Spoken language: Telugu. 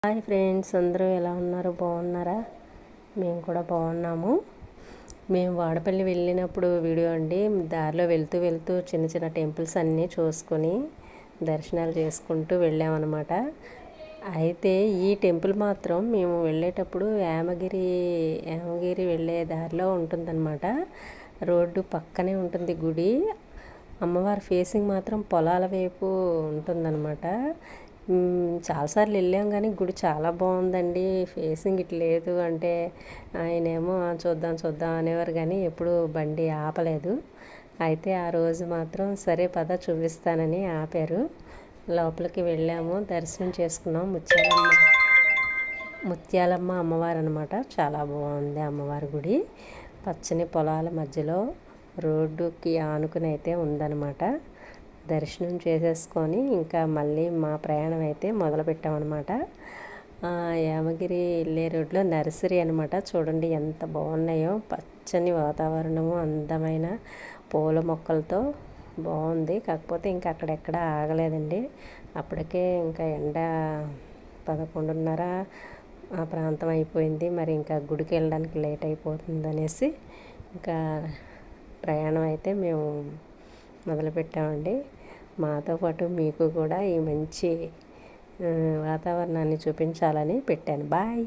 హాయ్ ఫ్రెండ్స్, అందరూ ఎలా ఉన్నారు? బాగున్నారా? మేము కూడా బాగున్నాము. మేము వాడపల్లి వెళ్ళినప్పుడు వీడియో అండి. దారిలో వెళ్తూ వెళ్తూ చిన్న చిన్న టెంపుల్స్ అన్నీ చూసుకొని దర్శనాలు చేసుకుంటూ వెళ్ళామన్నమాట. అయితే ఈ టెంపుల్ మాత్రం మేము వెళ్ళేటప్పుడు యామగిరి వెళ్ళే దారిలో ఉంటుందన్నమాట. రోడ్డు పక్కనే ఉంటుంది గుడి. అమ్మవారి ఫేసింగ్ మాత్రం పొలాల వైపు ఉంటుందన్నమాట. చాలాసార్లు వెళ్ళాం కానీ గుడి చాలా బాగుందండి. ఫేసింగ్ ఇటు లేదు అంటే ఆయనేమో చూద్దాం చూద్దాం అనేవారు కానీ ఎప్పుడు బండి ఆపలేదు. అయితే ఆ రోజు మాత్రం సరే పద చూపిస్తానని ఆపారు. లోపలికి వెళ్ళాము, దర్శనం చేసుకున్నాం. ముత్యాలమ్మ అమ్మవారు అనమాట. చాలా బాగుంది అమ్మవారి గుడి. పచ్చని పొలాల మధ్యలో రోడ్డుకి ఆనుకుని అయితే ఉందన్నమాట. దర్శనం చేసేసుకొని ఇంకా మళ్ళీ మా ప్రయాణం అయితే మొదలుపెట్టామన్నమాట. యామగిరి వెళ్ళే రోడ్లో నర్సరీ అనమాట. చూడండి ఎంత బాగున్నాయో, పచ్చని వాతావరణము, అందమైన పూల మొక్కలతో బాగుంది. కాకపోతే ఇంకా అక్కడెక్కడ ఆగలేదండి. అప్పటికే ఇంకా ఎండ 11:30 ఆ ప్రాంతం అయిపోయింది. మరి ఇంకా గుడికి వెళ్ళడానికి లేట్ అయిపోతుంది అనేసి ఇంకా ప్రయాణం అయితే మేము మొదలుపెట్టామండి. మాతో పాటు మీకు కూడా ఈ మంచి వాతావరణాన్ని చూపించాలని పెట్టాను. బాయ్.